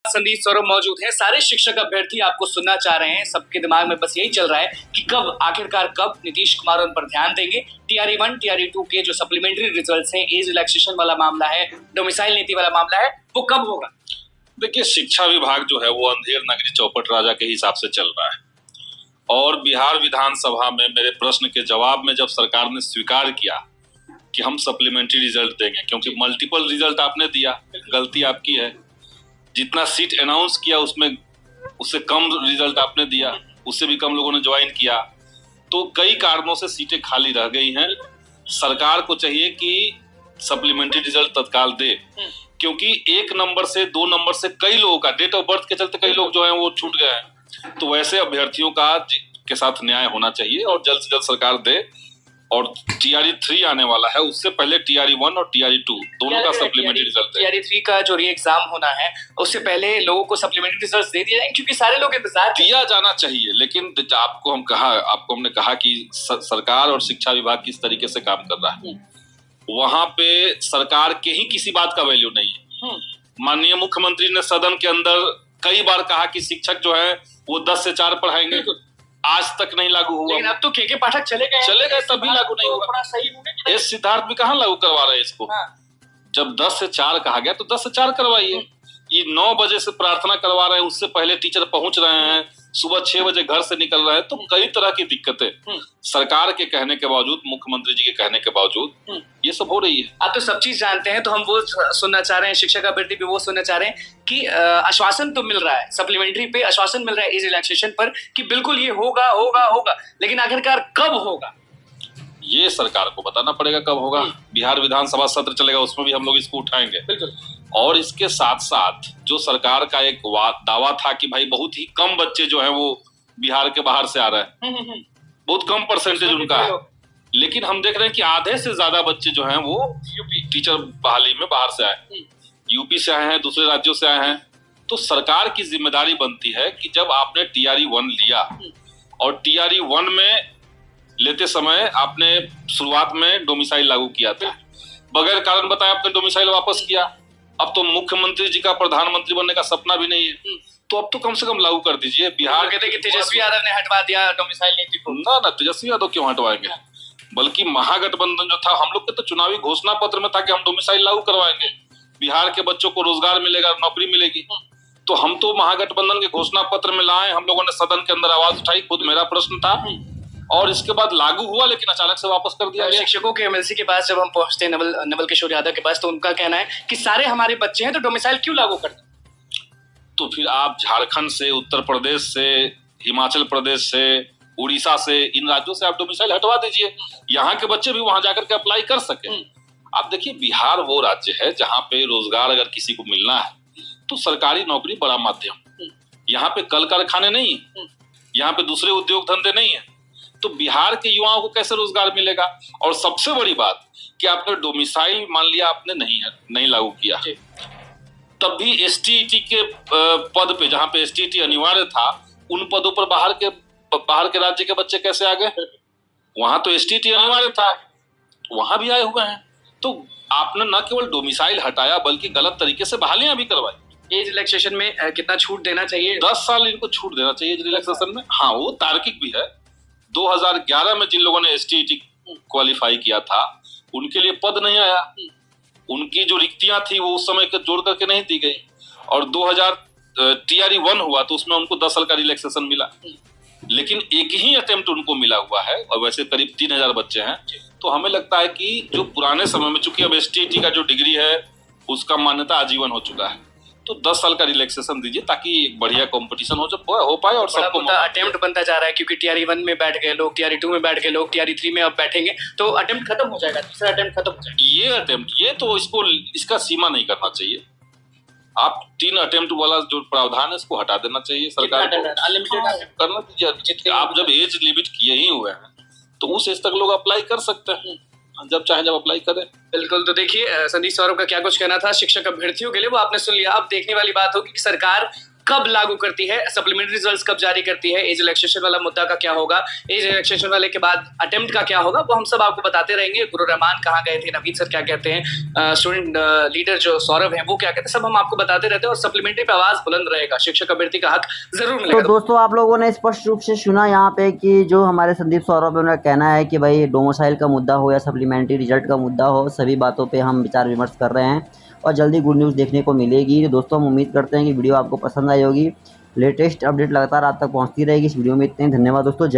संदीप सौरभ मौजूद हैं। सारे शिक्षक अभ्यर्थी आपको सुनना चाह रहे हैं। सबके दिमाग में बस यही चल रहा है कि कब, आखिरकार कब नीतीश कुमार उन पर ध्यान देंगे। टीआरई 1, टीआरई 2 के जो सप्लीमेंट्री रिजल्ट्स हैं, एज रिलैक्सेशन वाला मामला है, डोमिसाइल नीति वाला मामला है, वो कब होगा? देखिए, शिक्षा विभाग जो है वो अंधेर नगरी चौपट राजा के हिसाब से चल रहा है। और बिहार विधानसभा में मेरे प्रश्न के जवाब में जब सरकार ने स्वीकार किया कि हम सप्लीमेंट्री रिजल्ट देंगे, क्योंकि मल्टीपल रिजल्ट आपने दिया, गलती आपकी है। जितना सीट अनाउंस किया उसमें उससे कम रिजल्ट आपने दिया, उससे भी कम लोगों ने ज्वाइन किया, तो कई कारणों से सीटें खाली रह गई हैं। सरकार को चाहिए कि सप्लीमेंट्री रिजल्ट तत्काल दे, क्योंकि 1 नंबर से 2 नंबर से कई लोगों का डेट ऑफ बर्थ के चलते कई लोग जो हैं वो छूट गए हैं। तो वैसे अभ्यर्थियों का के साथ न्याय होना चाहिए और जल्द से जल्द सरकार दे। और टीआरई 3 आने वाला है, उससे पहले टीआरई 1 और टीआरई 2 दोनों का सप्लीमेंट्री रिजल्ट है। टीआरई 3 का जो री एग्जाम होना है उससे पहले लोगों को सप्लीमेंट्री रिजल्ट दे दिया जाए, क्योंकि सारे लोग इंतजार दिया जाना चाहिए। लेकिन आपको हमने कहा कि सरकार और शिक्षा विभाग किस तरीके से काम कर रहा है, वहां पे सरकार के ही किसी बात का वैल्यू नहीं है। माननीय मुख्यमंत्री ने सदन के अंदर कई बार कहा कि शिक्षक जो है वो 10 से 4 पढ़ाएंगे, आज तक नहीं लागू हुआ। लेकिन अब तो के पाठक चले गए तभी लागू नहीं हुआ। थोड़ा सही होगा। एस सिद्धार्थ भी कहाँ लागू करवा रहे हैं इसको। जब 10 से 4 कहा गया तो 10 से 4 करवाइए। ये 9 बजे से प्रार्थना करवा रहे हैं, उससे पहले टीचर पहुंच रहे हैं, सुबह 6 बजे घर से निकल रहे हैं, तो कई तरह की दिक्कतें सरकार के कहने के बावजूद, मुख्यमंत्री जी के कहने के बावजूद ये सब हो रही है। आप तो सब चीज जानते हैं, तो हम वो सुनना चाह रहे हैं, शिक्षक अभ्यर्थी भी वो सुनना चाह रहे हैं कि आश्वासन तो मिल रहा है, सप्लीमेंट्री पे आश्वासन मिल रहा है एज रिलैक्सेशन पर कि बिल्कुल ये होगा होगा होगा, लेकिन आखिरकार कब होगा ये सरकार को बताना पड़ेगा कब होगा। बिहार विधानसभा सत्र चलेगा, उसमें भी हम लोग इसको उठाएंगे। बिल्कुल। और इसके साथ साथ जो सरकार का एक दावा था कि भाई बहुत ही कम बच्चे जो हैं वो बिहार के बाहर से आ रहे हैं, बहुत कम परसेंटेज उनका है, लेकिन हम देख रहे हैं कि आधे से ज्यादा बच्चे जो हैं वो यूपी टीचर बहाली में बाहर से आए, यूपी से आए हैं, दूसरे राज्यों से आए हैं। तो सरकार की जिम्मेदारी बनती है कि जब आपने टीआरई 1 लिया और टीआरई 1 में लेते समय आपने शुरुआत में डोमिसाइल लागू किया था, बगैर कारण बताए आपने डोमिसाइल वापस किया। अब तो मुख्यमंत्री जी का प्रधानमंत्री बनने का सपना भी नहीं है, तो अब तो कम से कम लागू कर दीजिए। बिहार कहते कि तेजस्वी यादव ने हटवा दिया डोमिसाइल नीति को। ना तेजस्वी यादव क्यों हटवाएंगे, बल्कि महागठबंधन जो था, हम लोग के तो चुनावी घोषणा पत्र में था कि हम डोमिसाइल लागू करवाएंगे, बिहार के बच्चों को रोजगार मिलेगा, नौकरी मिलेगी। तो हम तो महागठबंधन के घोषणा पत्र में लाए, हम लोगों ने सदन के अंदर आवाज उठाई, खुद मेरा प्रश्न था, और इसके बाद लागू हुआ, लेकिन अचानक से वापस कर दिया गया। शिक्षकों के एमएलसी के पास जब हम पहुंचते हैं, नवल किशोर यादव के पास, तो उनका कहना है कि सारे हमारे बच्चे हैं, तो डोमिसाइल क्यों लागू करते? तो फिर आप झारखंड से, उत्तर प्रदेश से, हिमाचल प्रदेश से, उड़ीसा से, इन राज्यों से आप डोमिसाइल हटवा दीजिए, यहाँ के बच्चे भी वहां जाकर के अप्लाई कर सके। आप देखिए, बिहार वो राज्य है जहाँ पे रोजगार अगर किसी को मिलना है तो सरकारी नौकरी बड़ा माध्यम, यहाँ पे कल कारखाने नहीं है, यहाँ पे दूसरे उद्योग धंधे नहीं है, तो बिहार के युवाओं को कैसे रोजगार मिलेगा? और सबसे बड़ी बात कि आपने डोमिसाइल मान लिया, आपने नहीं लागू किया, तब भी एसटीईटी के पद पे, जहां पे एसटीईटी अनिवार्य था, उन पदों पर बाहर के राज्य के बच्चे कैसे आ गए? वहां तो एसटीईटी अनिवार्य था, वहां भी आए हुए हैं। तो आपने न केवल डोमिसाइल हटाया बल्कि गलत तरीके से बहालियां भी करवाई। एज रिलैक्सेशन में कितना छूट देना चाहिए? 10 साल इनको छूट देना चाहिए एज रिलैक्सेशन में। हाँ, वो तार्किक भी है। 2011 में जिन लोगों ने एसटीईटी क्वालिफाई किया था, उनके लिए पद नहीं आया, उनकी जो रिक्तियां थी वो उस समय के जोड़ करके नहीं दी गई, और 2000 टीआरई 1 हुआ तो उसमें उनको 10 साल का रिलैक्सेशन मिला, लेकिन एक ही अटेम्प्ट उनको मिला हुआ है, और वैसे करीब 3000 बच्चे हैं। तो हमें लगता है कि जो पुराने समय में, चूंकि अब एसटीईटी का जो डिग्री है उसका मान्यता आजीवन हो चुका है, तो 10 साल का रिलैक्सेशन दीजिए ताकि बढ़िया कंपटीशन हो पाए और सबको अटेम्प्ट बनता जा रहा है, क्योंकि टीआरई 1 में बैठ गए लोग, टीआरई 2 में बैठ गए लोग, टीआरई 3 में अब बैठेंगे, तो अटेम्प्ट खत्म हो जाएगा, तीसरा अटेम्प्ट खत्म हो जाएगा। ये तो इसका सीमा नहीं करना चाहिए। आप 3 अटेम्प्ट वाला जो प्रावधान है इसको हटा देना चाहिए सरकार को, अनलिमिटेड करना दीजिए। आप जब एज लिमिट किए ही हुए हैं तो उस एज तक लोग अप्लाई कर सकते हैं, जब चाहे जब अप्लाई करें। बिल्कुल। तो देखिए, संदीप सौरभ का क्या कुछ कहना था शिक्षक अभ्यर्थियों के लिए, वो आपने सुन लिया। अब देखने वाली बात होगी कि सरकार कब लागू करती है, सप्लीमेंट्री रिजल्ट्स कब जारी करती है, एज रिलैक्सेशन वाला मुद्दा का क्या होगा, एज रिलैक्सेशन वाले के बाद अटेम्प्ट का क्या होगा, वो हम सब आपको बताते रहेंगे। गुरु रहमान कहाँ गए थे, नवीद सर क्या कहते हैं, स्टूडेंट लीडर जो सौरभ है वो क्या कहते हैं, सब हम आपको बताते रहते हैं। और सप्लीमेंट्री पे आवाज बुलंद रहेगा, शिक्षक अभ्यर्थी का हक जरूर मिलेगा। तो दोस्तों आप लोगों ने स्पष्ट रूप से सुना यहाँ पे कि जो हमारे संदीप सौरभ है, उनका कहना है कि भाई डोमिसाइल का मुद्दा हो या सप्लीमेंट्री रिजल्ट का मुद्दा हो, सभी बातों पे हम विचार विमर्श कर रहे हैं और जल्दी गुड न्यूज़ देखने को मिलेगी। तो दोस्तों हम उम्मीद करते हैं कि वीडियो आपको पसंद आई होगी। लेटेस्ट अपडेट लगातार आप तक पहुँचती रहेगी। इस वीडियो में इतने ही। धन्यवाद दोस्तों, जय हिंद।